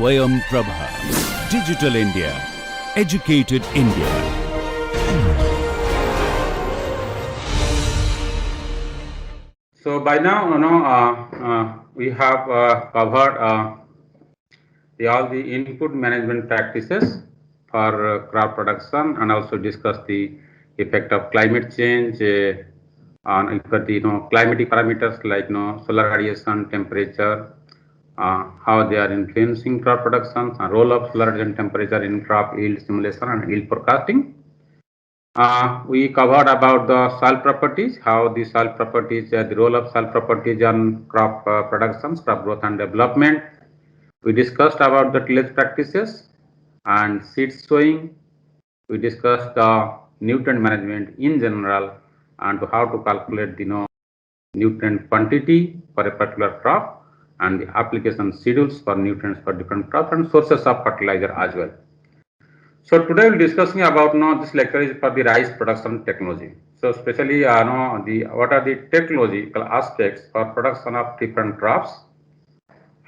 Swayam Prabha. Digital India. Educated India. So by now, we have covered all the input management practices for crop production, and also discussed the effect of climate change on the climatic parameters like solar radiation, temperature, how they are influencing crop production, and role of solar radiation temperature in crop yield simulation and yield forecasting. We covered about the soil properties, how the soil properties, the role of soil properties on crop production, crop growth and development. We discussed about the tillage practices and seed sowing. We discussed the nutrient management in general and how to calculate the nutrient quantity for a particular crop, and the application schedules for nutrients for different crops, and sources of fertilizer as well. So today we'll be discussing about this lecture is for the rice production technology. So especially what are the technological aspects for production of different crops,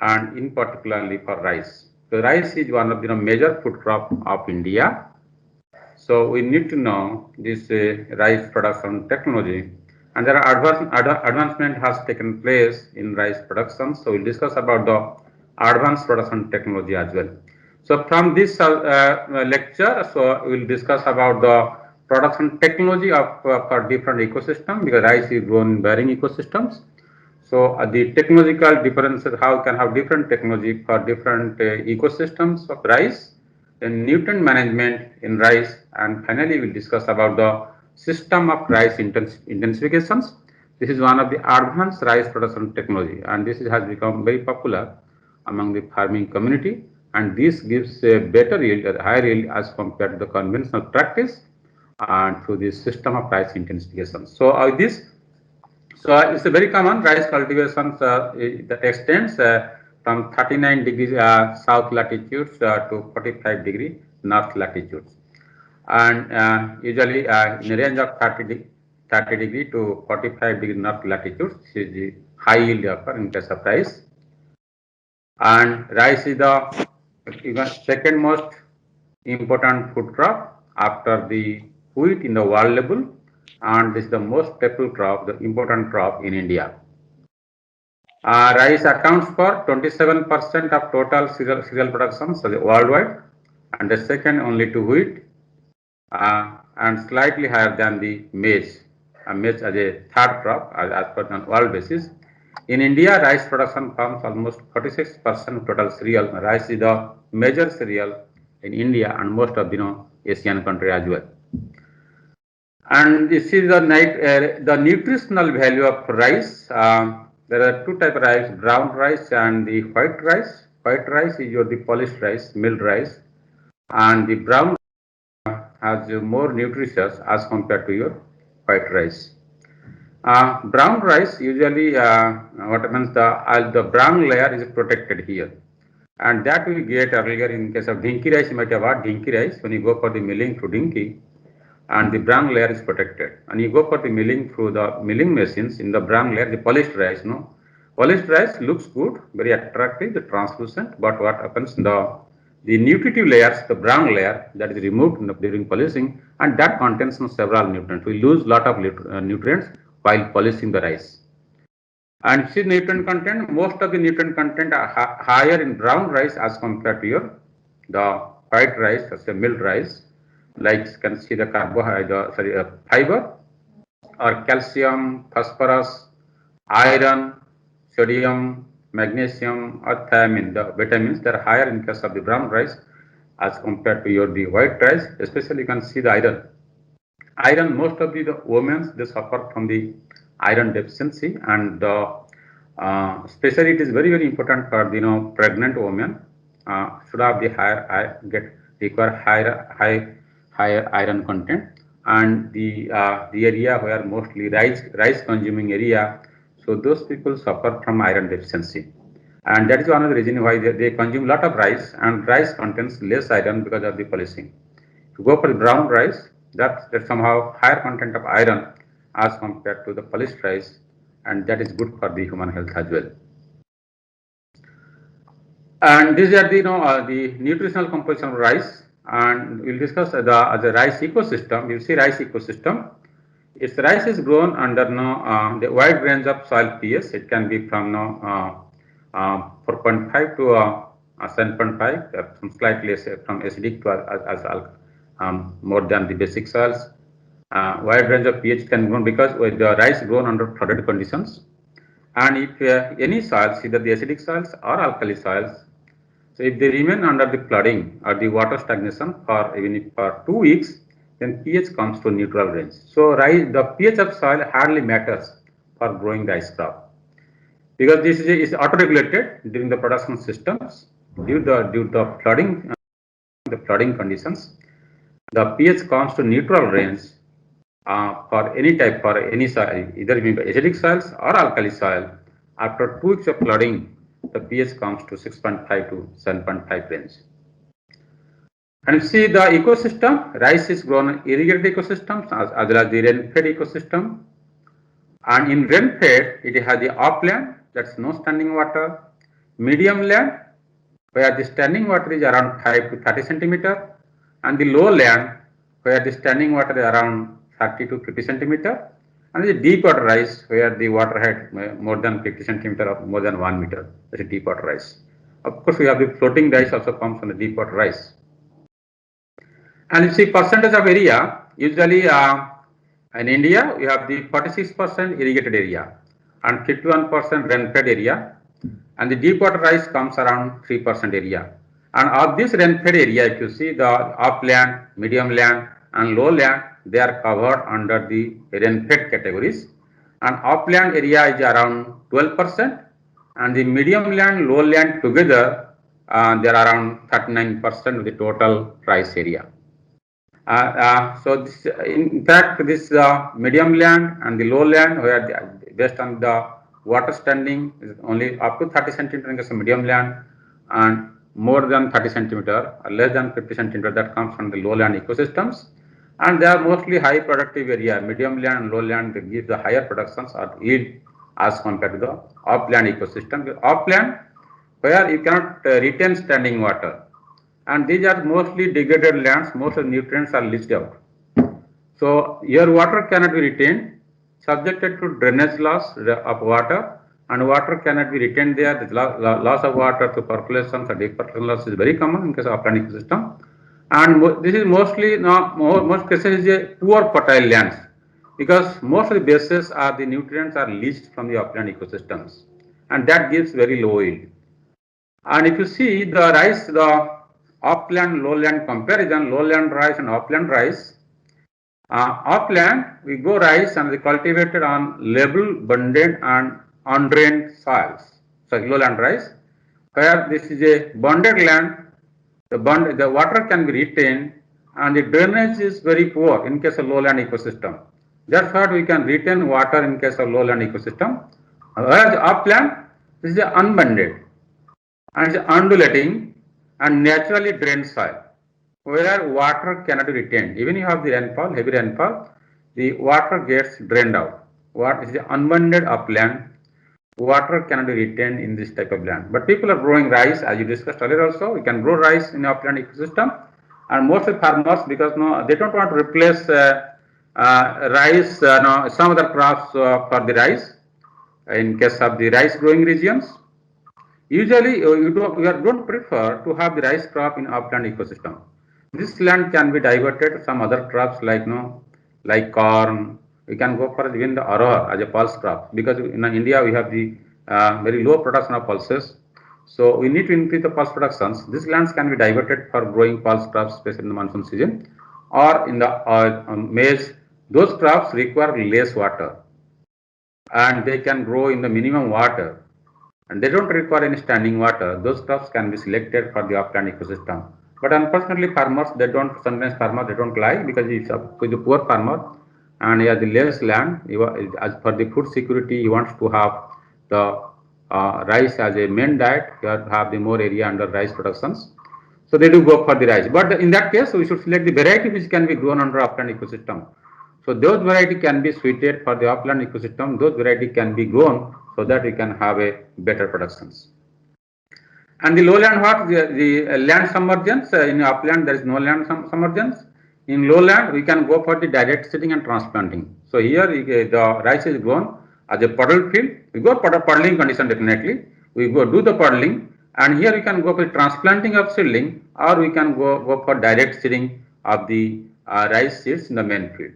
and in particularly for rice. So rice is one of the major food crop of India. So we need to know this rice production technology, and there are advancement has taken place in rice production. So we'll discuss about the advanced production technology as well. So from this lecture, so we'll discuss about the production technology of for different ecosystem, because rice is grown in varying ecosystems. So the technological differences, how you can have different technology for different ecosystems of rice, then nutrient management in rice, and finally we'll discuss about the system of rice intensifications. This is one of the advanced rice production technology, and this has become very popular among the farming community, and this gives a better yield, a higher yield as compared to the conventional practice and through this system of rice intensification. So it's a very common rice cultivation that extends from 39 degrees south latitudes to 45 degree north latitudes, and usually in a range of 30 degree to 45 degree north latitudes. This is the high yield occur in case of rice, and rice is the second most important food crop after the wheat in the world level, and this is the most staple crop, the important crop in India. Rice accounts for 27% of total cereal production worldwide, and the second only to wheat, and slightly higher than the maize. Maize as a third crop as per on world basis. In India, rice production forms almost 46% of total cereal. Rice is the major cereal in India and most of the Asian country as well. And this is the nutritional value of rice. There are two types of rice: brown rice and the white rice. White rice is the polished rice, milled rice, and the brown has more nutritious as compared to your white rice. Brown rice usually what means the brown layer is protected here, and that we get earlier in case of dinky rice. You might have heard dinky rice when you go for the milling through dinky, and the brown layer is protected, and you go for the milling through the milling machines in the brown layer, the polished rice. Polished rice looks good, very attractive, the translucent, but what happens, the nutritive layers, the brown layer, that is removed during polishing, and that contains several nutrients. We lose lot of nutrients while polishing the rice. And see nutrient content, most of the nutrient content are higher in brown rice as compared to the white rice, as a milled rice. Like you can see the carbohydrate, fiber, or calcium, phosphorus, iron, sodium, magnesium, or thiamine, the vitamins that are higher in case of the brown rice as compared to the white rice. Especially you can see the iron. Iron, most of the women, they suffer from the iron deficiency, and especially it is very important for the pregnant women. Should have the require higher iron content, and the area where mostly rice consuming area, so those people suffer from iron deficiency, and that is one of the reason why they consume lot of rice, and rice contains less iron because of the polishing. If you go for the brown rice, that's somehow higher content of iron as compared to the polished rice, and that is good for the human health as well. And these are the the nutritional composition of rice, and we'll discuss the rice ecosystem. You see rice ecosystem. Its rice is grown under the wide range of soil pH. It can be from 4.5 to 7.5, from slightly from acidic to more than the basic soils. Wide range of pH can grow because the rice grown under flooded conditions. And if any soils, either the acidic soils or alkali soils, so if they remain under the flooding or the water stagnation for even if for 2 weeks, then pH comes to neutral range. So the pH of soil hardly matters for growing rice crop, because this is auto-regulated during the production systems due to the flooding conditions. The pH comes to neutral range for any type, for any soil, either acidic soils or alkali soil. After 2 weeks of flooding, the pH comes to 6.5 to 7.5 range. And you see the ecosystem, rice is grown in irrigated ecosystems as well as the rain-fed ecosystem. And in rain-fed, it has the upland, that's no standing water, medium land, where the standing water is around 5 to 30 centimeter, and the low land, where the standing water is around 30 to 50 centimeter, and the deep water rice, where the water height more than 50 centimeter or more than 1 meter. That's a deep water rice. Of course, we have the floating rice also comes from the deep water rice. And you see percentage of area, usually in India, we have the 46% irrigated area and 51% rain-fed area, and the deep water rice comes around 3% area. And of this rain-fed area, if you see the upland, medium land, and low land, they are covered under the rain-fed categories. And upland area is around 12%, and the medium land, low land together, they are around 39% of the total rice area. So this, in fact, this medium land and the low land, where based on the water standing is only up to 30 centimeter in the medium land, and more than 30 centimeter or less than 50 centimeter, that comes from the lowland ecosystems. And they are mostly high productive area. Medium land and low land, they give the higher productions or yield as compared to the upland ecosystem. The upland, where you cannot retain standing water, and these are mostly degraded lands, most of the nutrients are leached out. So your water cannot be retained, subjected to drainage loss of water, and water cannot be retained there. The loss of water through percolation or depercolation loss is very common in case of upland ecosystem. And this is mostly, most cases is a poor fertile lands, because most of the bases are the nutrients are leached from the upland ecosystems, and that gives very low yield. And if you see the rice, the upland lowland comparison, lowland rice and upland rice. Upland, we grow rice and they cultivated on level, bunded and undrained soils. So lowland rice, where this is a bonded land, the water can be retained and the drainage is very poor in case of lowland ecosystem. That's what we can retain water in case of lowland ecosystem. Whereas upland, this is unbunded and it's undulating and naturally drained soil, where water cannot be retained. Even you have the rainfall, heavy rainfall, the water gets drained out. What is the unbunded upland, water cannot be retained in this type of land. But people are growing rice, as you discussed earlier also. We can grow rice in upland ecosystem, and most of the farmers, because they don't want to replace rice, some other crops for the rice. In case of the rice growing regions, usually you don't prefer to have the rice crop in upland ecosystem. This land can be diverted to some other crops like corn. We can go for even the arrow as a pulse crop, because in India we have the very low production of pulses. So we need to increase the pulse productions. These lands can be diverted for growing pulse crops, especially in the monsoon season, or in the maize. Those crops require less water, and they can grow in the minimum water, and they don't require any standing water. Those crops can be selected for the upland ecosystem. But unfortunately, farmers, sometimes farmers they don't like, because it's a poor farmer and he has the less land. As for the food security, he wants to have the rice as a main diet. You have to have the more area under rice productions. So they do go for the rice. But in that case, we should select the variety which can be grown under upland ecosystem. So those variety can be suited for the upland ecosystem. Those variety can be grown so that we can have a better productions. And the lowland what? The land submergence. In upland there is no land submergence. In lowland we can go for the direct seeding and transplanting. So here the rice is grown as a puddle field. We go for the puddling condition definitely. We go do the puddling, and here we can go for transplanting of seedling, or we can go for direct seeding of the rice seeds in the main field.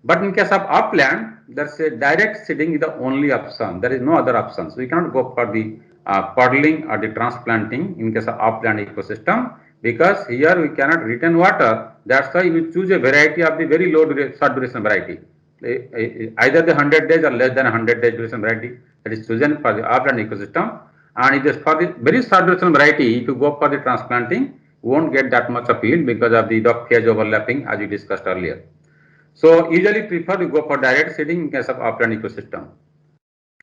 But in case of upland, there's a direct seeding is the only option. There is no other options. We cannot go for the puddling or the transplanting in case of upland ecosystem, because here we cannot retain water. That's why we choose a variety of the very low short duration variety. Either the 100 days or less than 100 days duration variety that is chosen for the upland ecosystem. And it is for the very short duration variety, if you go for the transplanting, you won't get that much of yield because of the phase overlapping as we discussed earlier. So usually prefer to go for direct seeding in case of upland ecosystem.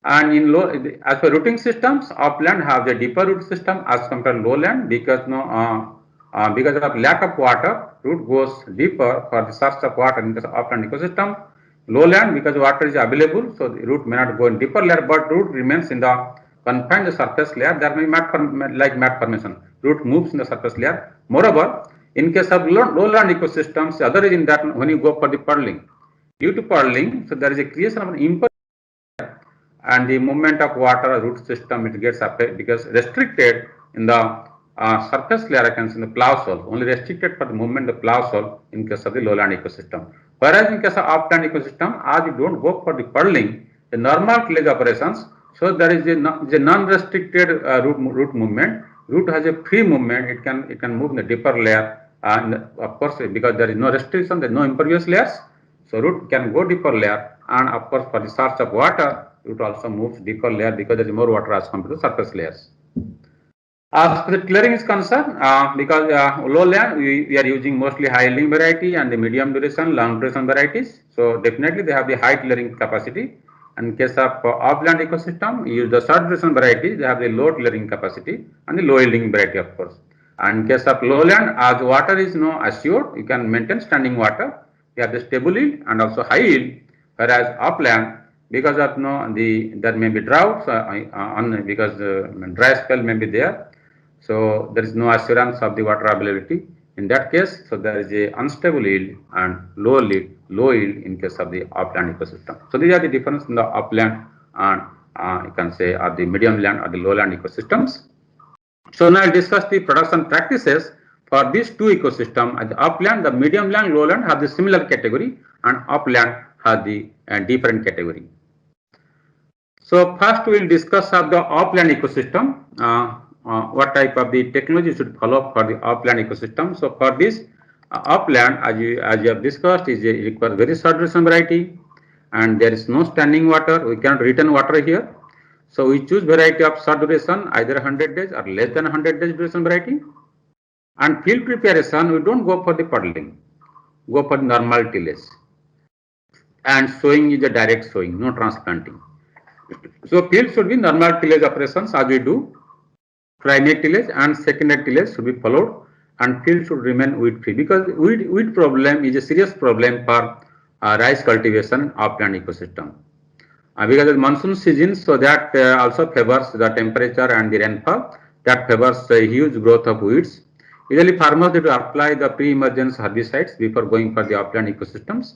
And in low, as for rooting systems, upland have a deeper root system as compared to lowland, because because of lack of water, root goes deeper for the source of water in case of upland ecosystem. Lowland, because water is available, so the root may not go in deeper layer, but root remains in the confined surface layer. There may be mat formation. Root moves in the surface layer. Moreover, in case of lowland ecosystems, the other reason that when you go for the puddling, due to puddling, so there is a creation of an impervious, and the movement of water or root system, it gets affected because restricted in the surface layer, I can say in the plow soil, only restricted for the movement of the plow soil in case of the lowland ecosystem. Whereas in case of upland ecosystem, as you don't go for the puddling, the normal tillage operations, so there is a non-restricted root movement. Root has a free movement. It can move in the deeper layer. And of course, because there is no restriction, there is no impervious layers, so root can go deeper layer. And of course, for the source of water, root also moves deeper layer because there is more water as compared to surface layers. As for the clearing is concerned, because lowland we are using mostly high yielding variety and the medium duration, long duration varieties. So definitely they have the high clearing capacity. And in case of upland ecosystem, you use the short duration varieties, they have the low clearing capacity and the low yielding variety, of course. And in case of lowland, as water is assured, you can maintain standing water. You have the stable yield and also high yield. Whereas upland, because of there may be droughts, because dry spell may be there, so there is no assurance of the water availability. In that case, so there is a unstable yield and low yield in case of the upland ecosystem. So these are the difference in the upland and you can say or the medium land or the lowland ecosystems. So now I'll discuss the production practices for these two ecosystems. At the upland, the medium land, lowland have the similar category, and upland has the different category. So first we will discuss of the upland ecosystem. What type of the technology should follow for the upland ecosystem. So for this upland, as you have discussed, is requires very short duration variety, and there is no standing water. We cannot retain water here. So we choose variety of short duration, either 100 days or less than 100 days duration variety. And field preparation, we don't go for the puddling, go for normal tillage. And sowing is a direct sowing, no transplanting. So field should be normal tillage operations as we do. Primary tillage and secondary tillage should be followed, and field should remain weed free, because weed problem is a serious problem for rice cultivation upland ecosystem. Because of monsoon season, so that also favors the temperature and the rainfall, that favors the huge growth of weeds. Usually farmers need to apply the pre-emergence herbicides before going for the upland ecosystems.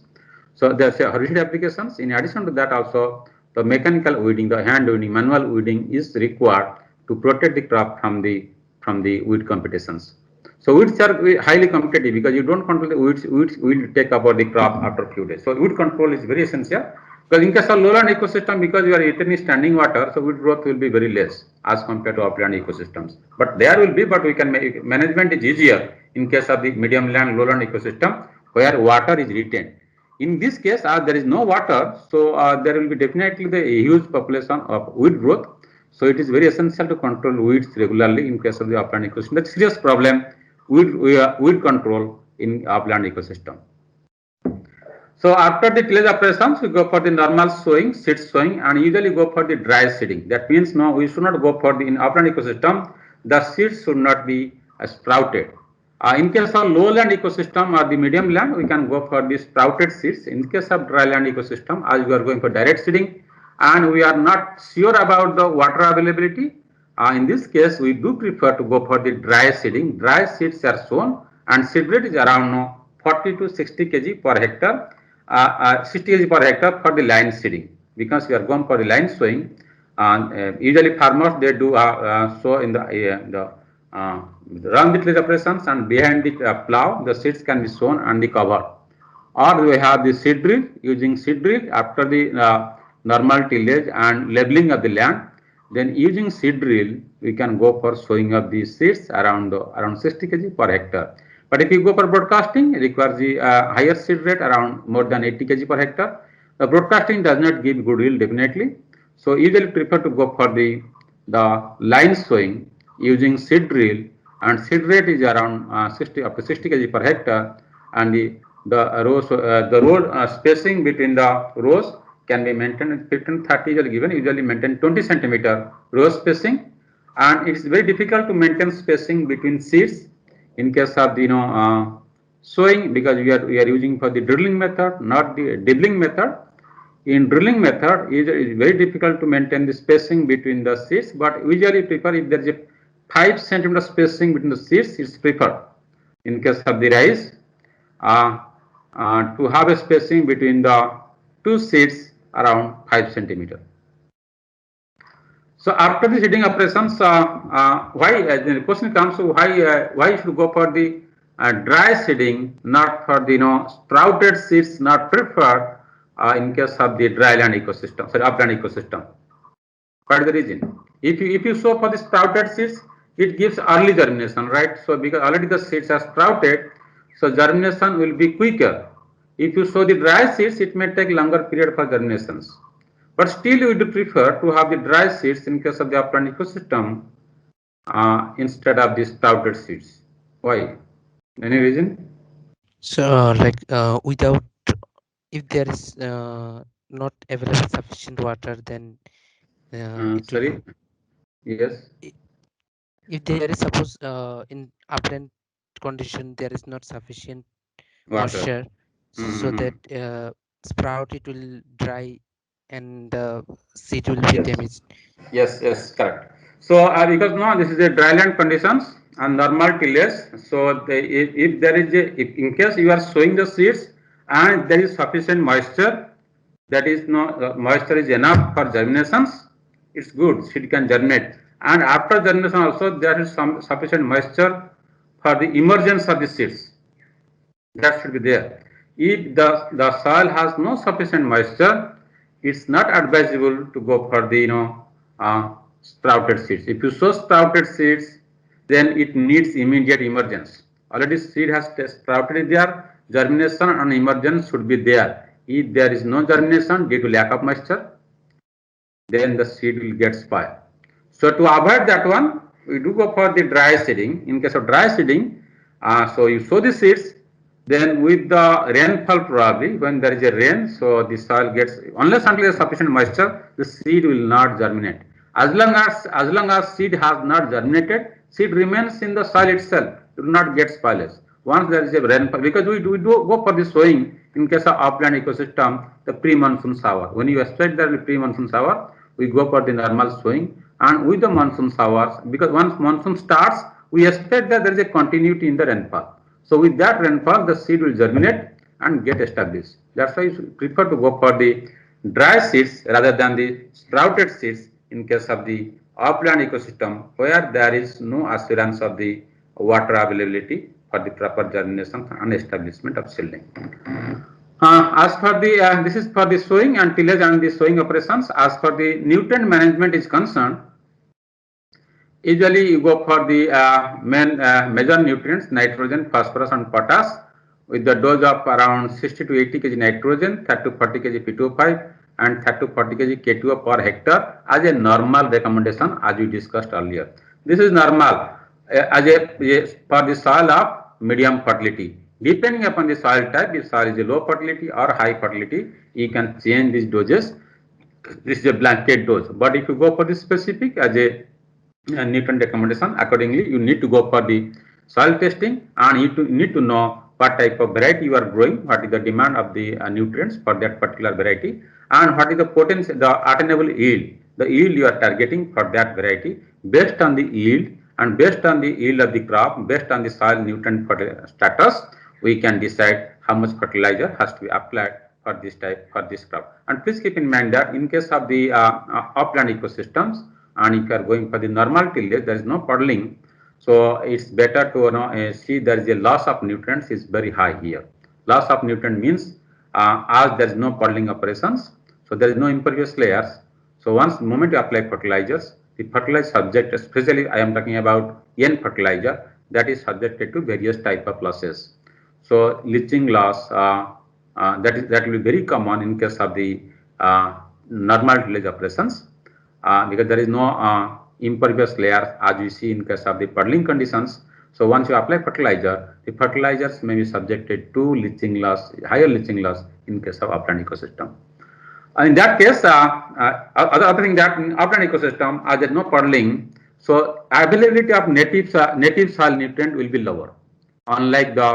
So there's herbicide applications. In addition to that, also the mechanical weeding, the hand weeding, manual weeding is required to protect the crop from the weed competitions. So weeds are highly competitive because you don't control the weeds will take over the crop after a few days. So weed control is very essential. Because in case of lowland ecosystem, because you are eating standing water, so weed growth will be very less as compared to upland ecosystems. But there will be, but we can make management is easier in case of the medium land lowland ecosystem where water is retained. In this case, as there is no water, so there will be definitely the huge population of weed growth. So it is very essential to control weeds regularly in case of the upland ecosystem. That's a serious problem, weed control in upland ecosystem. So after the tillage operations, we go for the normal sowing, seed sowing, and usually go for the dry seeding. That means no, we should not go for the in upland ecosystem. The seeds should not be sprouted. In case of lowland ecosystem or the medium land, we can go for the sprouted seeds. In case of dry land ecosystem, as we are going for direct seeding, and we are not sure about the water availability, In this case, we do prefer to go for the dry seeding. Dry seeds are sown and seed rate is around 40 to 60 kg per hectare, 60 kg per hectare for the line seeding, because we are going for the line sowing. Usually farmers they do sow in the run the tillage operations, and behind the plow the seeds can be sown on the cover. Or we have the seed drill. Using seed drill after the normal tillage and leveling of the land, then using seed drill we can go for sowing of these seeds around 60 kg per hectare. But if you go for broadcasting, it requires the higher seed rate around more than 80 kg per hectare. The broadcasting does not give good yield definitely. So usually prefer to go for the line sowing using seed drill, and seed rate is around 60 up to 60 kg per hectare, and the row spacing between the rows can be maintained 15 30 is given, usually maintain 20 centimeter row spacing, and it's very difficult to maintain spacing between seeds in case of the sowing, because we are using for the drilling method, not the dibbling method. In drilling method, it is very difficult to maintain the spacing between the seeds, but usually prefer if there is a 5 centimeter spacing between the seeds, it's preferred. In case of the rice, to have a spacing between the two seeds around 5 centimeter. So after the seeding operations, why the question comes to why should go for the dry seeding, not for the sprouted seeds, not preferred in case of the dry land ecosystem, sorry, upland ecosystem. What is the reason? If you sow for the sprouted seeds, it gives early germination, right? So because already the seeds are sprouted, so germination will be quicker. If you sow the dry seeds, it may take longer period for germinations. But still, we do prefer to have the dry seeds in case of the upland ecosystem instead of the sprouted seeds. Why? Any reason? So, without, if there is not available sufficient water, then it will. Sorry. Yes. If there is, suppose in upland condition there is not sufficient Water. moisture, so that sprout it will dry and the seed will be Yes. damaged. Yes, correct. So because now this is a dryland conditions and normal tillage. So if there is if in case you are sowing the seeds and there is sufficient moisture, that is no moisture is enough for germinations, it's good. Seed can germinate. And after germination also there is some sufficient moisture for the emergence of the seeds. That should be there. If the soil has no sufficient moisture, it's not advisable to go for the sprouted seeds. If you sow sprouted seeds, then it needs immediate emergence. Already seed has sprouted there, germination and emergence should be there. If there is no germination due to lack of moisture, then the seed will get spoiled. So to avoid that one, we do go for the dry seeding. In case of dry seeding, so you sow the seeds, then with the rainfall probably, when there is a rain, so the soil gets, unless until there is sufficient moisture, the seed will not germinate. As long as seed has not germinated, seed remains in the soil itself, it will not get spoilage. Once there is a rainfall, because we do go for the sowing in case of upland ecosystem, the pre-monsoon shower. When you expect there will be pre-monsoon shower, we go for the normal sowing, and with the monsoon showers, because once monsoon starts, we expect that there is a continuity in the rainfall. So with that rainfall, the seed will germinate and get established. That's why you prefer to go for the dry seeds rather than the sprouted seeds in case of the upland ecosystem where there is no assurance of the water availability for the proper germination and establishment of seedling. As for the this is for the sowing and tillage and the sowing operations. As for the nutrient management is concerned, usually you go for the major nutrients, nitrogen, phosphorus and potash, with the dose of around 60 to 80 kg nitrogen, 30 to 40 kg P2O5 and 30 to 40 kg K2O per hectare as a normal recommendation, as we discussed earlier. This is normal as for the soil of medium fertility. Depending upon the soil type, if soil is a low fertility or high fertility, you can change these doses. This is a blanket dose. But if you go for the specific as a nutrient recommendation, accordingly you need to go for the soil testing, and you need to know what type of variety you are growing, what is the demand of the nutrients for that particular variety, and what is the potential, the attainable yield the yield you are targeting for that variety. Based on the yield and based on the yield of the crop, based on the soil nutrient status, we can decide how much fertilizer has to be applied for this crop. And please keep in mind that in case of the upland ecosystems, and if you are going for the normal tillage, there is no puddling. So it's better to see there is a loss of nutrients is very high here. Loss of nutrient means as there is no puddling operations, so there is no impervious layers. So once the moment you apply fertilizers, the fertilizer subject, especially I am talking about N fertilizer, that is subjected to various type of losses. So leaching loss, that will be very common in case of the normal tillage operations, because there is no impervious layer as we see in case of the puddling conditions. So once you apply fertilizer, the fertilizers may be subjected to leaching loss, higher leaching loss in case of upland ecosystem. In that case, other thing that in upland ecosystem, there is no puddling, so availability of native soil nutrient will be lower, unlike the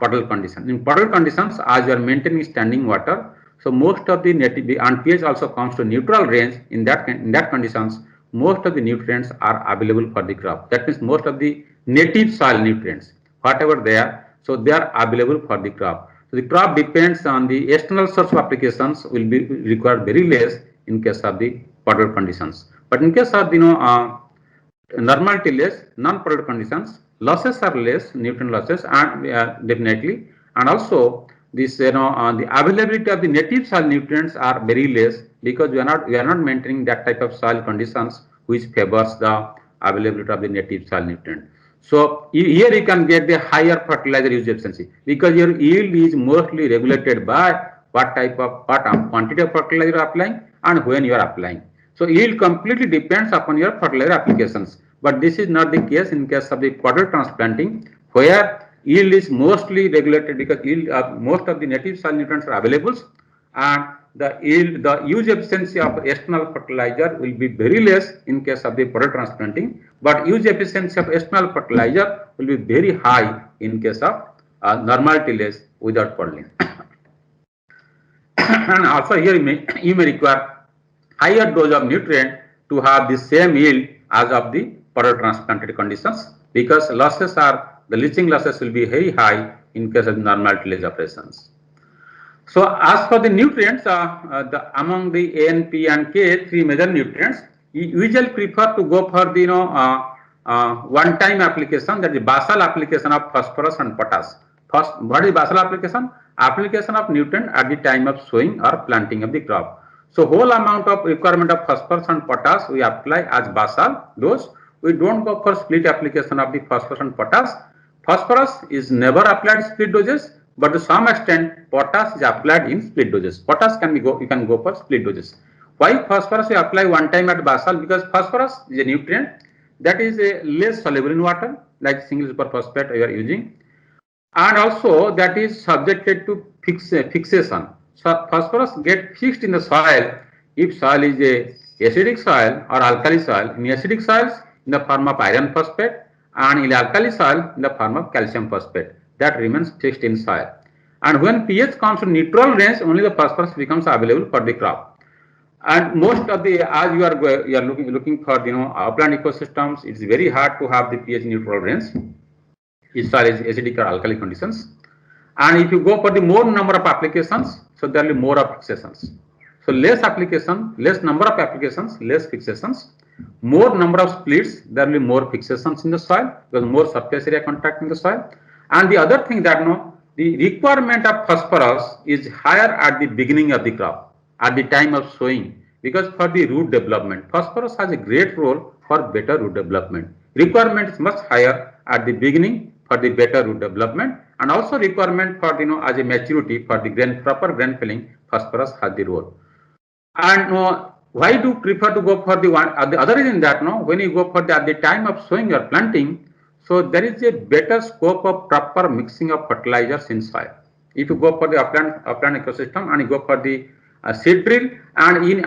puddle condition. In puddle conditions, as you are maintaining standing water, so most of the native, and pH also comes to neutral range. In that conditions, most of the nutrients are available for the crop. That means most of the native soil nutrients, whatever they are, so they are available for the crop. So the crop depends on the external source of applications will be required very less in case of the puddle conditions. But in case of normal tillage, non-puddle conditions, losses are less, nutrient losses, and definitely, and also this the availability of the native soil nutrients are very less, because we are not maintaining that type of soil conditions which favors the availability of the native soil nutrient. So here you can get the higher fertilizer use efficiency, because your yield is mostly regulated by what quantity of fertilizer you are applying and when you are applying. So yield completely depends upon your fertilizer applications. But this is not the case in case of the puddle transplanting, where yield is mostly regulated, because most of the native soil nutrients are available, and the use efficiency of external fertilizer will be very less in case of the puddle transplanting, but use efficiency of external fertilizer will be very high in case of normal tillage without puddling. And also here you may require higher dose of nutrient to have the same yield as of the puddle transplanted conditions, because the leaching losses will be very high in case of normal tillage operations. So as for the nutrients, among the A, N, P, and K, three major nutrients, you usually prefer to go for the one-time application, that is basal application of phosphorus and potash. What is basal application? Application of nutrient at the time of sowing or planting of the crop. So whole amount of requirement of phosphorus and potash we apply as basal dose. We don't go for split application of the phosphorus and potash. Phosphorus is never applied split doses, but to some extent potash is applied in split doses. Potash you can go for split doses. Why phosphorus you apply one time at basal? Because phosphorus is a nutrient that is less soluble in water, like single superphosphate you are using, and also that is subjected to fixation. So phosphorus get fixed in the soil if soil is a acidic soil or alkali soil. In acidic soils, in the form of iron phosphate, and in alkali soil in the form of calcium phosphate, that remains fixed in soil. And when pH comes to neutral range, only the phosphorus becomes available for the crop. And most of the, as you are looking for upland ecosystems, it's very hard to have the pH neutral range if soil is acidic or alkali conditions. And if you go for the more number of applications, so there will be more of fixations. So less number of applications, less fixations. More number of splits, there will be more fixations in the soil, because more surface area contact in the soil. And the other thing that the requirement of phosphorus is higher at the beginning of the crop, at the time of sowing, because for the root development, phosphorus has a great role for better root development. Requirement is much higher at the beginning for the better root development, and also requirement for as a maturity for the proper grain filling, phosphorus has the role. And why do you prefer to go for the other reason that when you go for at the time of sowing or planting, so there is a better scope of proper mixing of fertilizers in soil. If you go for the upland ecosystem and you go for the seed drill, and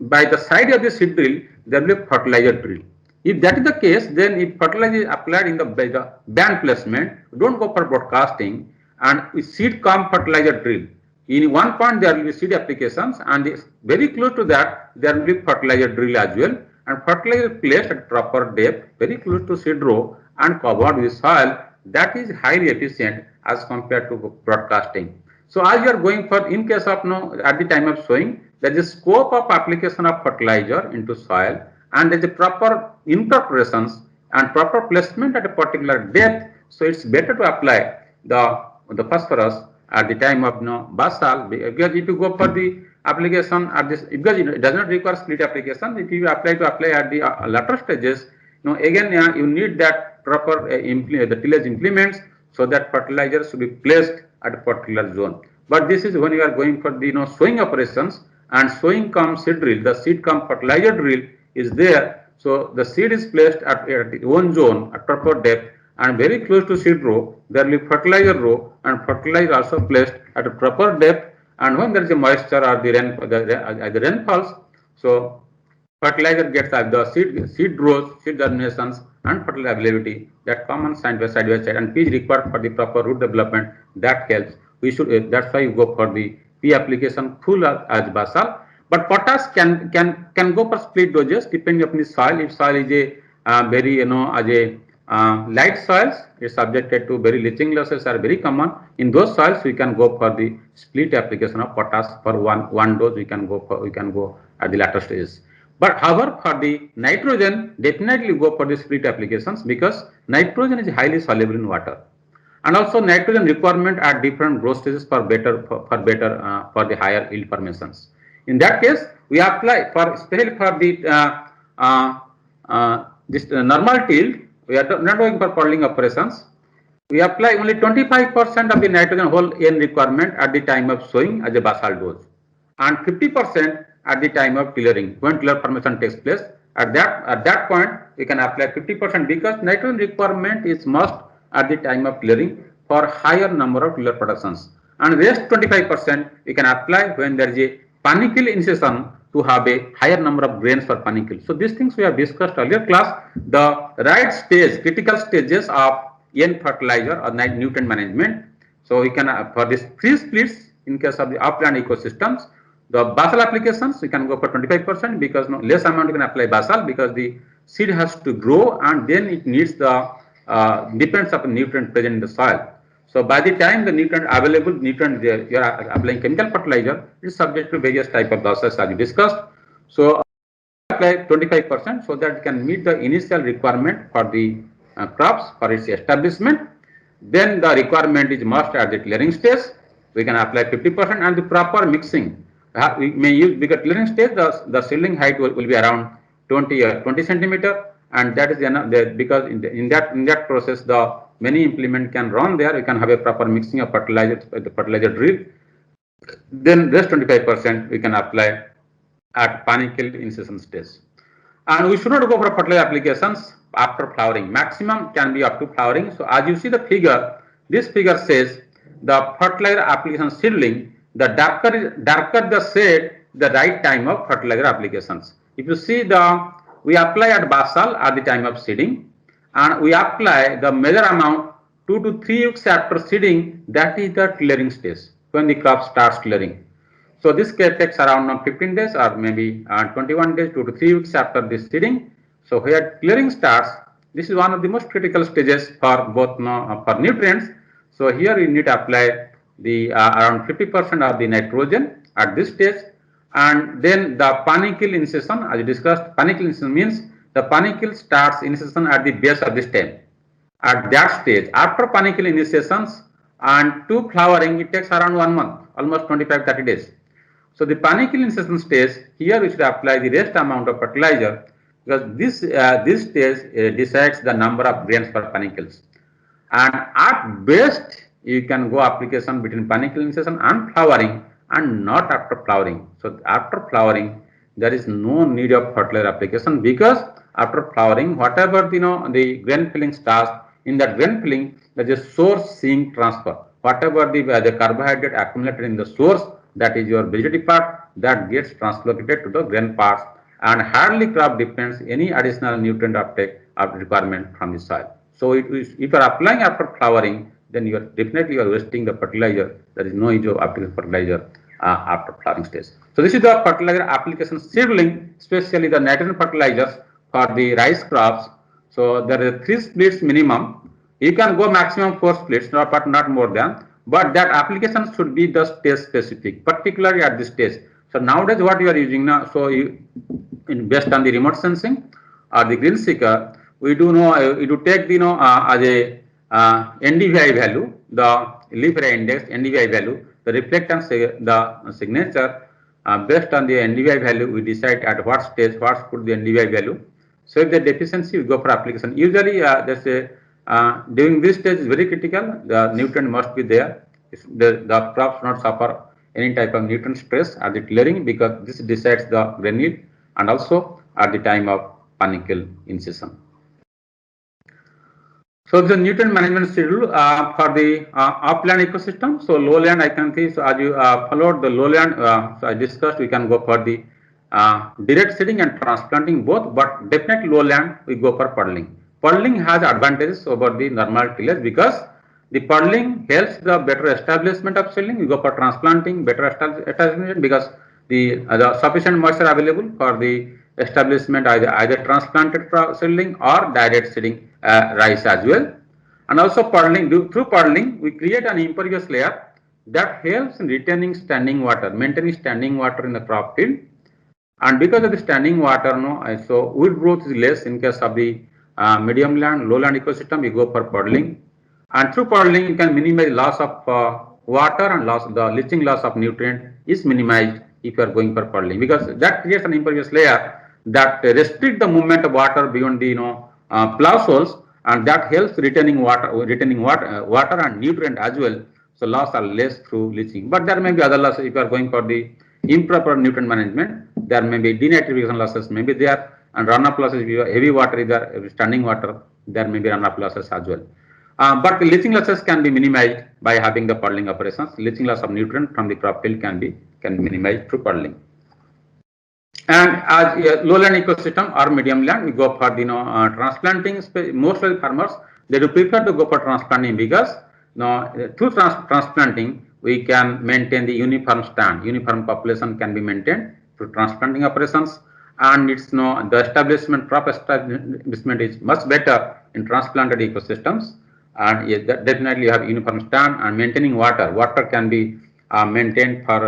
by the side of the seed drill there will be a fertilizer drill. If that is the case, then if fertilizer is applied by the band placement, don't go for broadcasting, and seed come fertilizer drill. in one point there will be seed applications, and very close to that there will be fertilizer drill as well, and fertilizer placed at proper depth very close to seed row and covered with soil. That is highly efficient as compared to broadcasting. So as you are going for, in case of at the time of sowing, there is a scope of application of fertilizer into soil, and there is a proper incorporations and proper placement at a particular depth. So it's better to apply the phosphorus at the time of basal, because if you go for the application at this, because it does not require split application, if you apply at the later stages, again you need that proper the tillage implements, so that fertilizer should be placed at a particular zone. But this is when you are going for the sowing operations, and sowing comes seed drill, the seed comes fertilizer drill is there. So the seed is placed at its own zone at proper depth, and very close to seed row there will be fertilizer row, and fertilizer also placed at a proper depth. And when there is a moisture or the rainfalls, so fertilizer gets the seed rows, seed germinations, and fertilizer availability that come on side by side, and P is required for the proper root development. That helps. We should, that's why you go for the P application full as basal. But potash can go for split doses depending upon the soil. If soil is a very as a light soils, it's subjected to very leaching losses are very common. In those soils, we can go for the split application of potash for one dose. We can go at the latter stages. But however, for the nitrogen, definitely go for the split applications, because nitrogen is highly soluble in water, and also nitrogen requirement at different growth stages for the higher yield formations. In that case, we apply for, especially for the this normal till, we are not going for purling operations. We apply only 25% of the nitrogen whole N requirement at the time of sowing as a basal dose, and 50% at the time of tillering, when tiller formation takes place. At that point, we can apply 50%, because nitrogen requirement is must at the time of tillering for higher number of tiller productions, and rest 25% we can apply when there is a panicle initiation to have a higher number of grains for panicle. So these things we have discussed earlier class, the right stage, critical stages of N fertilizer or nutrient management. So we can for this free splits in case of the upland ecosystems, the basal applications we can go for 25%, because less amount you can apply basal, because the seed has to grow and then it needs the depends upon nutrient present in the soil. So by the time the nutrient available nutrient there, you are applying chemical fertilizer, it is subject to various type of losses as we discussed. So apply 25%, so that can meet the initial requirement for the crops for its establishment. Then the requirement is must at the clearing stage. We can apply 50%, and the proper mixing. We may use, because clearing stage the seedling height will be around 20 centimeter, and that is enough, because in that process the many implement can run there. We can have a proper mixing of fertilizer, the fertilizer drill. Then rest 25% we can apply at panicle initiation stage. And we should not go for fertilizer applications after flowering. Maximum can be up to flowering. So as you see the figure, this figure says the fertilizer application seedling, the darker the shade, the right time of fertilizer applications. If you see we apply at basal at the time of seeding, and we apply the major amount 2 to 3 weeks after seeding, that is the clearing stage, when the crop starts clearing. So this takes around 15 days or maybe 21 days, 2 to 3 weeks after this seeding. So where clearing starts, this is one of the most critical stages for both for nutrients. So here you need to apply the around 50% of the nitrogen at this stage, and then the panicle initiation, as we discussed. Panicle initiation means the panicle starts initiation at the base of the stem. At that stage, after panicle initiations and to flowering, it takes around 1 month, almost 25-30 days. So the panicle initiation stage, here we should apply the rest amount of fertilizer, because this stage decides the number of grains per panicles. And at best, you can go application between panicle initiation and flowering, and not after flowering. So after flowering, there is no need of fertilizer application, because after flowering, whatever the grain filling starts, in that grain filling, there is a source zinc transfer. Whatever the carbohydrate accumulated in the source, that is your vegetative part, that gets translocated to the grain parts, and hardly crop depends any additional nutrient uptake of requirement from the soil. So if you are applying after flowering, then you are definitely wasting the fertilizer. There is no use of applying fertilizer after flowering stage. So this is the fertilizer application scheduling, especially the nitrogen fertilizers for the rice crops. So there are 3 splits minimum. You can go maximum 4 splits, but not more than. But that application should be the stage specific, particularly at this stage. So nowadays, what you are using now, so you, based on the remote sensing or the green seeker, we do know we do take the as a NDVI value, the leaf area index NDVI value, the reflectance, the signature. Based on the NDVI value, we decide at what stage what put the NDVI value. So if the deficiency, we go for application. Usually, during this stage is very critical. The nutrient must be there. The crops not suffer any type of nutrient stress at the clearing, because this decides the grain yield and also at the time of panicle in season. So the nutrient management schedule for the upland ecosystem. So lowland, I can see, so as you followed the lowland, so I discussed, we can go for the direct seeding and transplanting both, but definitely lowland we go for puddling. Puddling has advantages over the normal tillage because the puddling helps the better establishment of seedling. We go for transplanting, better establishment because the sufficient moisture available for the establishment either transplanted seedling or direct seeding rice as well. And also puddling, through puddling we create an impervious layer that helps in retaining standing water, maintaining standing water in the crop field. And because of the standing water, so wood growth is less in case of the medium land, lowland ecosystem, we go for puddling. And through puddling, you can minimize loss of water and the leaching loss of nutrient is minimized if you are going for puddling, because that creates an impervious layer that restrict the movement of water beyond the plough holes, and that helps retaining water and nutrient as well. So loss are less through leaching, but there may be other losses if you are going for the improper nutrient management. There may be denitrification losses may be there, and runoff losses. If you have heavy water is there, standing water, there may be runoff losses as well. But the leaching losses can be minimized by having the puddling operations. Leaching loss of nutrient from the crop field can be minimized through puddling. And as lowland ecosystem or medium land, we go for the transplanting. Most of the farmers, they do prefer to go for transplanting because through transplanting we can maintain the uniform stand. Uniform population can be maintained through transplanting operations, and it's the establishment, crop establishment is much better in transplanted ecosystems. And yes, definitely you have uniform stand, and maintaining water. Water can be maintained for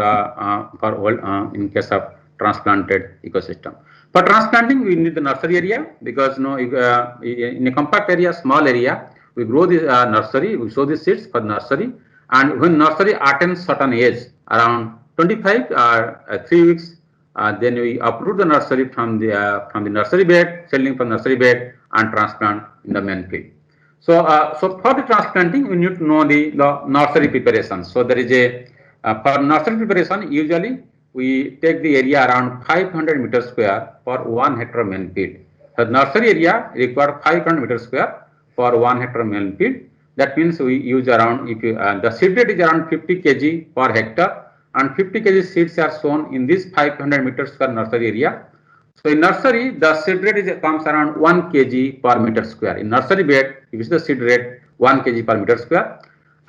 in case of transplanted ecosystem. For transplanting, we need the nursery area because in a compact area, small area, we grow the nursery. We sow the seeds for nursery, and when nursery attains certain age, around 25 3 weeks, then we uproot the nursery from the nursery bed, seedling from nursery bed, and transplant in the main field. So, for the transplanting, we need to know the nursery preparation. So there is for nursery preparation, usually we take the area around 500 meters square for 1 hectare main field. The nursery area requires 500 meters square for 1 hectare main field. That means we use around, if the seed rate is around 50 kg per hectare, and 50 kg seeds are sown in this 500 meters square nursery area. So in nursery, the seed rate comes around 1 kg per meter square. In nursery bed, if it's the seed rate 1 kg per meter square.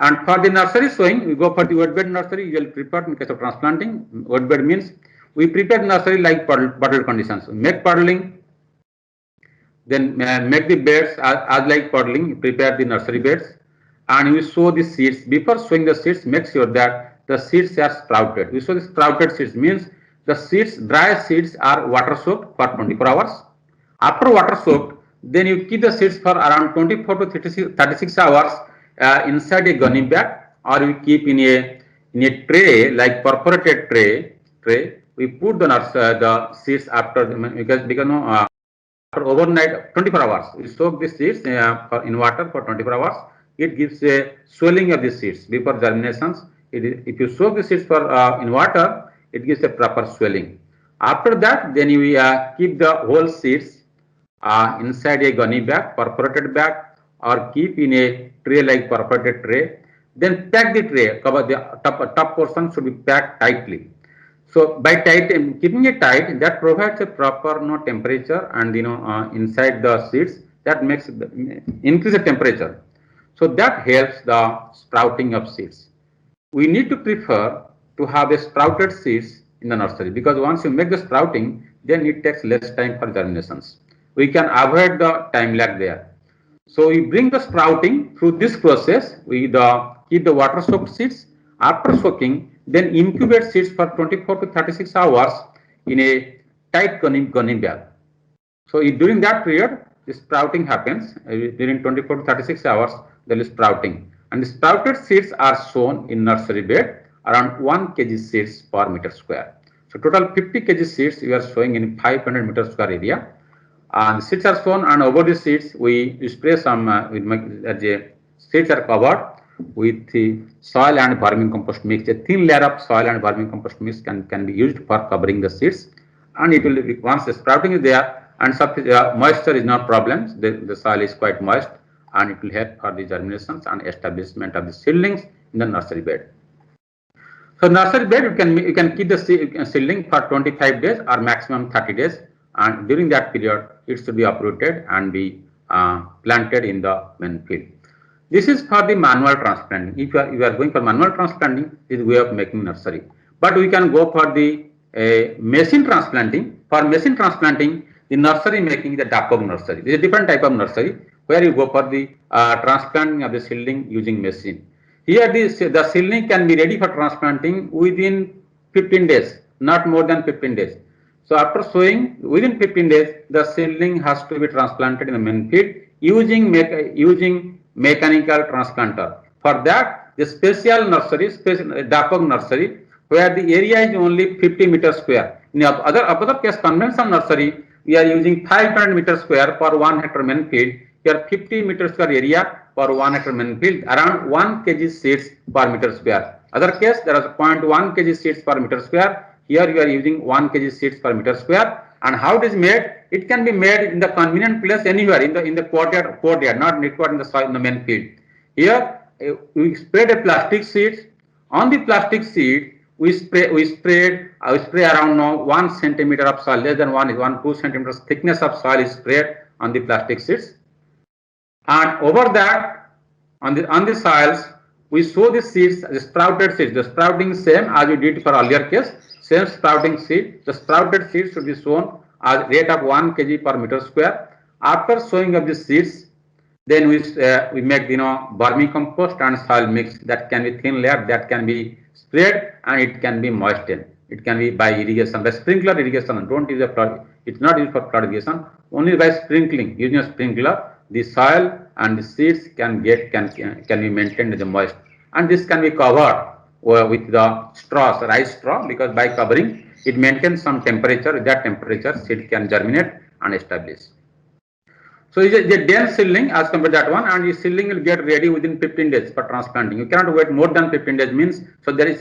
And for the nursery sowing, we go for the wet bed nursery. You will prepare in case of transplanting. Wet bed means we prepare nursery like puddle conditions. Make puddling, then make the beds as like puddling. Prepare the nursery beds, and we sow the seeds. Before sowing the seeds, make sure that the seeds are sprouted. We sow the sprouted seeds means the seeds, dry seeds are water soaked for 24 hours. After water soaked, then you keep the seeds for around 24 to 36 hours inside a gunny bag, or you keep in a tray, like perforated tray. We put the seeds after because after overnight 24 hours. We soak the seeds in water for 24 hours. It gives a swelling of the seeds before germinations. If you soak the seeds for in water, it gives a proper swelling. After that, then we keep the whole seeds inside a gunny bag, perforated bag, or keep in a tray like perforated tray. Then pack the tray. Cover the top portion should be packed tightly. So by keeping it tight, that provides a proper temperature, and inside the seeds that makes increase the temperature. So that helps the sprouting of seeds. We need to prefer to have a sprouted seeds in the nursery, because once you make the sprouting, then it takes less time for germinations. We can avoid the time lag there. So we bring the sprouting through this process. We keep the water soaked seeds. After soaking, then incubate seeds for 24 to 36 hours in a tight gunny bag. So during that period, the sprouting happens. During 24 to 36 hours, there is sprouting. And the sprouted seeds are sown in nursery bed around 1 kg seeds per meter square. So total 50 kg seeds we are sowing in 500 meter square area. And seeds are sown, and over the seeds we spray some seeds are covered with the soil and vermicompost mix. A thin layer of soil and vermicompost mix can be used for covering the seeds, and it will, once the sprouting is there and moisture is not problem, the soil is quite moist, and it will help for the germinations and establishment of the seedlings in the nursery bed. So nursery bed, you can keep the seedling for 25 days or maximum 30 days, and during that period it should be uprooted and be planted in the main field. This is for the manual transplanting. If you are going for manual transplanting, this is way of making nursery. But we can go for the machine transplanting. For machine transplanting, the nursery making is the Dapog nursery. This is a different type of nursery where you go for the transplanting of the seedling using machine. Here the seedling can be ready for transplanting within 15 days, not more than 15 days. So after sowing, within 15 days, the seedling has to be transplanted in the main field using mechanical transplanter. For that, the special nursery, Dapog nursery, where the area is only 50 meters square. In the other case, conventional nursery, we are using 500 meters square for 1 hectare main field. Here 50 meters square area for 1 hectare main field, around 1 kg seeds per meter square. Other case, there is 0.1 kg seeds per meter square. Here you are using 1 kg seeds per meter square. And how it is made? It can be made in the convenient place anywhere in the courtyard, not required in the soil in the main field. Here we spread a plastic seeds. On the plastic seed, we spray around 1 centimeter of soil, less than 2 centimeters thickness of soil is sprayed on the plastic seeds. And over that, on the soils, we sow the seeds, the sprouted seeds. The sprouting same as we did for earlier case, same sprouting seed. The sprouted seeds should be sown at rate of 1 kg per meter square. After sowing of the seeds, then we make vermicompost and soil mix. That can be thin layer, that can be sprayed, and it can be moistened. It can be by irrigation, by sprinkler irrigation. Don't use a flood. It's not used for flood irrigation. Only by sprinkling, using a sprinkler, the soil and the seeds can be maintained as moist, and this can be covered with the straws, rice straw, because by covering it maintains some temperature. With that temperature, seed can germinate and establish. So it's a dense seedling as compared to that one, and the seedling will get ready within 15 days for transplanting. You cannot wait more than 15 days, means so there is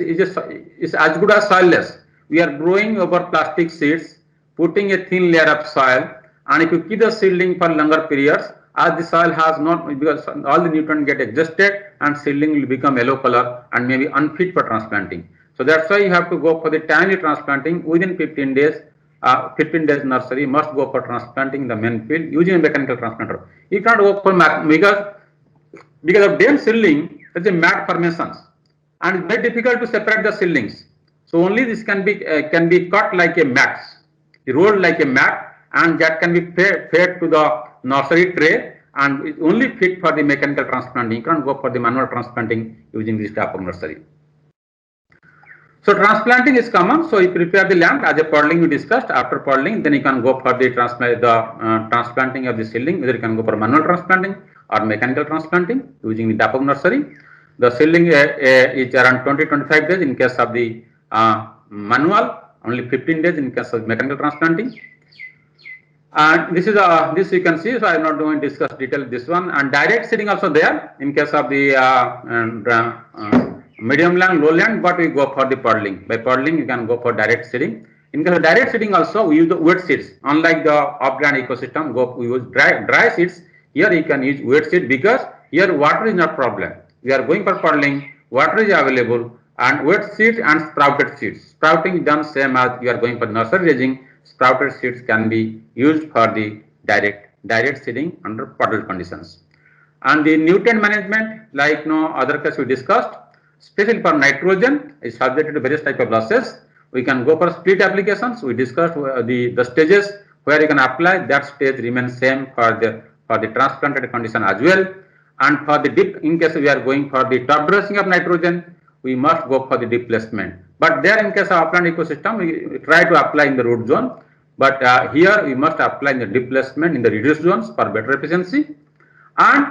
as good as soilless. We are growing over plastic seeds, putting a thin layer of soil, and if you keep the seedling for longer periods, as the soil has not, because all the nutrients get exhausted, and seedling will become yellow color and maybe unfit for transplanting. So that's why you have to go for the timely transplanting within 15 days. 15 days nursery must go for transplanting the main field using a mechanical transplanter. You can't go for because of dense seedling, there's a mat formations, and it's very difficult to separate the seedlings. So only this can be cut like a mat, rolled like a mat, and that can be fed to the nursery tray, and it's only fit for the mechanical transplanting. You can't go for the manual transplanting using this type of nursery. So transplanting is common. So you prepare the land as a poddling we discussed. After poddling, then you can go for the transplanting of the seedling. Whether you can go for manual transplanting or mechanical transplanting using the Dapog nursery. The seedling is around 20-25 days in case of the manual, only 15 days in case of mechanical transplanting. And this is this you can see. So I am not going to discuss detail this one. And direct seeding also there in case of the medium land, low land, but we go for the poddling. By poddling, you can go for direct seeding. In case of direct seeding also, we use the wet seeds. Unlike the off-ground ecosystem, we use dry seeds. Here you can use wet seed because here water is not problem. We are going for poddling, water is available, and wet seeds and sprouted seeds. Sprouting is done same as you are going for nursery raising. Sprouted seeds can be used for the direct seeding under puddle conditions. And the nutrient management, like no other case we discussed, especially for nitrogen, is subjected to various type of losses. We can go for split applications. We discussed the stages where you can apply. That stage remains same for the transplanted condition as well. And for the dip, in case we are going for the top dressing of nitrogen, we must go for the dip placement. But there, in case of upland ecosystem, we try to apply in the root zone. But here we must apply in the dip placement in the reduced zones for better efficiency. And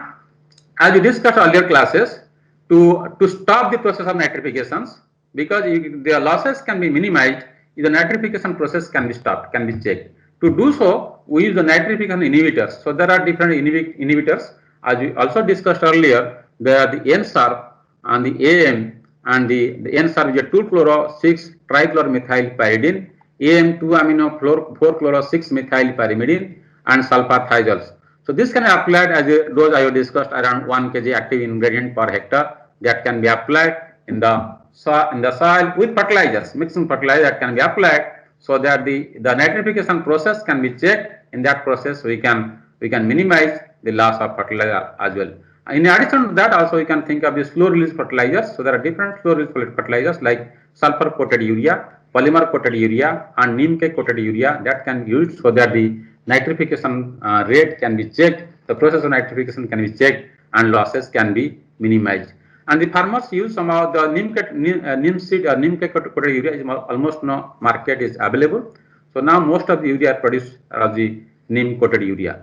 as we discussed earlier classes, to stop the process of nitrifications, because the losses can be minimized, the nitrification process can be stopped, can be checked. To do so, we use the nitrification inhibitors. So there are different inhibitors. As we also discussed earlier, there are the NSAR and the AM, and the NSAR is a 2-chloro-6-trichloromethylpyridine, AM 2-amino-4-chloro-6-methylpyrimidine, and sulfathiazoles. So this can be applied as a dose I have discussed around 1 kg active ingredient per hectare, that can be applied in the soil with fertilizers, mixing fertilizer that can be applied, so that the nitrification process can be checked. In that process we can minimize the loss of fertilizer as well. In addition to that, also you can think of the slow release fertilizers. So there are different slow release fertilizers like sulfur coated urea, polymer coated urea, and neem cake coated urea that can be used, so that the nitrification rate can be checked, the process of nitrification can be checked, and losses can be minimized. And the farmers use some of the neem seed or neem cake coated urea is almost no market is available. So now most of the urea produced are the neem coated urea.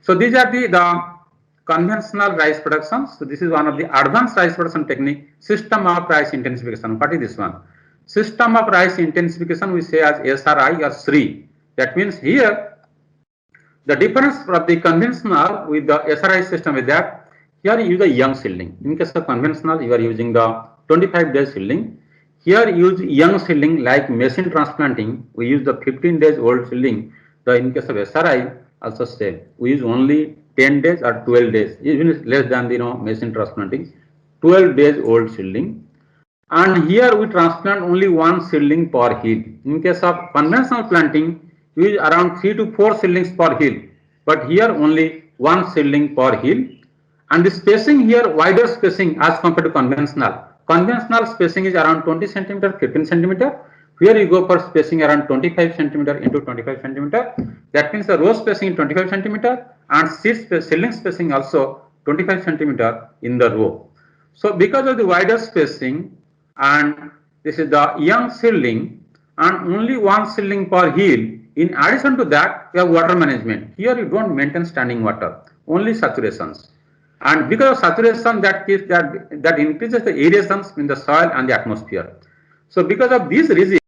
So these are the conventional rice production. So this is one of the advanced rice production technique, system of rice intensification. What is this one? System of rice intensification we say as SRI or SRI. That means here the difference of the conventional with the SRI system is that here you use the young seedling. In case of conventional, you are using the 25 days seedling. Here you use young seedling like machine transplanting. We use the 15 days old seedling. In case of SRI, also same. We use only 10 days or 12 days, even less than the machine transplanting. 12 days old seedling. And here we transplant only one seedling per hill. In case of conventional planting, we use around 3 to 4 seedlings per hill. But here only one seedling per hill. And the spacing here, wider spacing as compared to conventional. Conventional spacing is around 20 centimeter, 15 centimeter. Here you go for spacing around 25 centimeter into 25 centimeter. That means the row spacing is 25 centimeter and seedling spacing also 25 centimeter in the row. So because of the wider spacing, and this is the young seedling and only one seedling per hill. In addition to that, you have water management. Here you don't maintain standing water, only saturations. And because of saturation, that increases the aerations in the soil and the atmosphere. So because of this reason,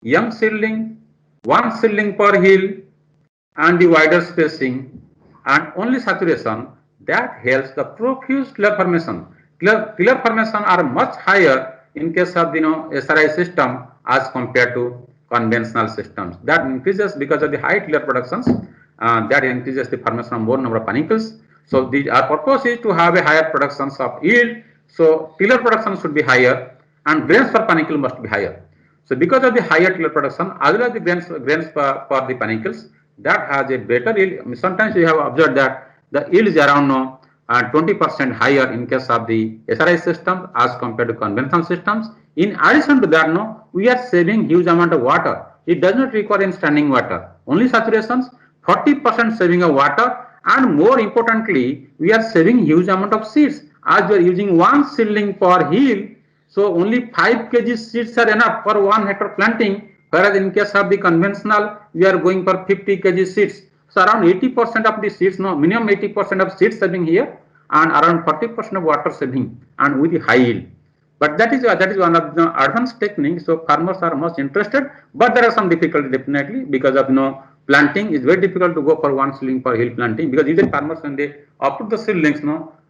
young seedling, one seedling per hill, and the wider spacing, and only saturation, that helps the profuse clear formation. Clear formation are much higher in case of SRI system as compared to conventional systems. That increases because of the high clear productions. That increases the formation of more number of panicles. So our purpose is to have a higher productions of yield. So tiller production should be higher and grains per panicle must be higher. So because of the higher tiller production as well as the grains per the panicles, that has a better yield. Sometimes we have observed that the yield is around 20% higher in case of the SRI system as compared to conventional systems. In addition to that, we are saving huge amount of water. It does not require in standing water, only saturations, 40% saving of water. And more importantly, we are saving huge amount of seeds as we are using one seedling per hill. So only 5 kg seeds are enough for 1 hectare planting. Whereas in case of the conventional, we are going for 50 kg seeds. So around 80% of the seeds, minimum 80% of seeds saving here, and around 40% of water saving, and with the high yield. But that is one of the advanced techniques. So farmers are much interested, but there are some difficulty definitely because of planting is very difficult to go for one seedling per hill planting, because usually farmers when they uproot the seedlings,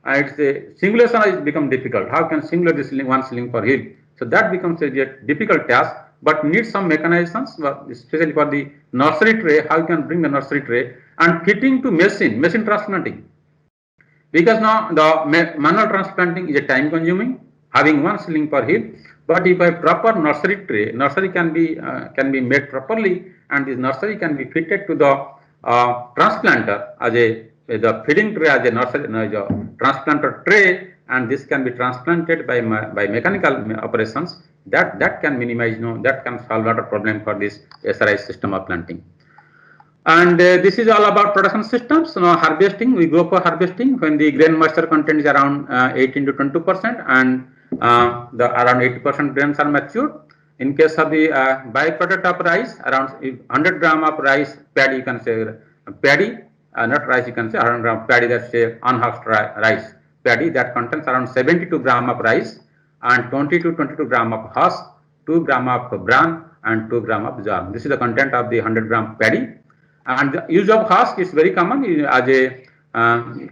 it's a simulation has become difficult. How can simulate the seedling, one seedling per hill? So that becomes a difficult task, but needs some mechanisms, especially for the nursery tray. How you can bring the nursery tray and fitting to machine transplanting, because now the manual transplanting is a time consuming, having one seedling per hill. But if a proper nursery tray, nursery can be made properly, and this nursery can be fitted to the transplanter as a the feeding tray as a nursery, transplanter tray, and this can be transplanted by mechanical operations. That can minimize, that can solve a lot of problem for this SRI system of planting. And this is all about production systems. Harvesting, we go for harvesting when the grain moisture content is around 18 to 20%, and the around 80% grains are matured. In case of the byproduct of rice, around 100 gram of rice paddy, you can say paddy, not rice, you can say 100 gram paddy, that's a unhusked rice paddy that contains around 72 gram of rice and 20 to 22 gram of husk, 2 gram of bran and 2 gram of germ. This is the content of the 100 gram paddy. And the use of husk is very common as a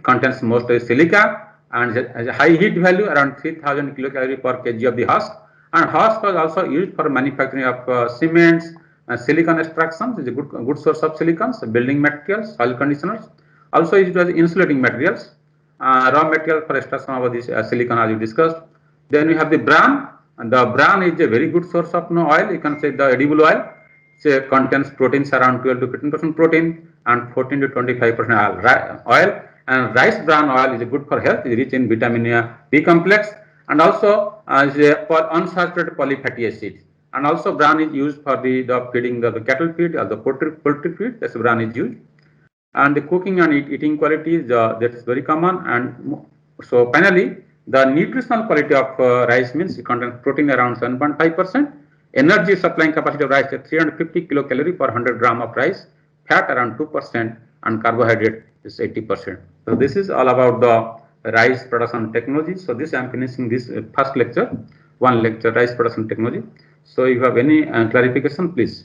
contains mostly silica and has a high heat value around 3000 kilocalorie per kg of the husk. And husk was also used for manufacturing of cements, silicon extractions is a good source of silicons, building materials, soil conditioners. Also used as insulating materials, raw material for extraction of this silicon as we discussed. Then we have the bran, and the bran is a very good source of oil. You can say the edible oil. It contains proteins around 12 to 15% protein and 14 to 25% oil. And rice bran oil is good for health. It is rich in vitamin B complex and also is unsaturated polyfatty acids. And also bran is used for the feeding the cattle feed or the poultry feed. That's bran is used. And the cooking and eating qualities that is very common. And so finally, the nutritional quality of rice means it contains protein around 7.5%. Energy supplying capacity of rice is 350 kilocalorie per 100 gram of rice, fat around 2%, and carbohydrate is 80%. So this is all about the rice production technology. So this I am finishing this first lecture, one lecture rice production technology. So if you have any clarification, please.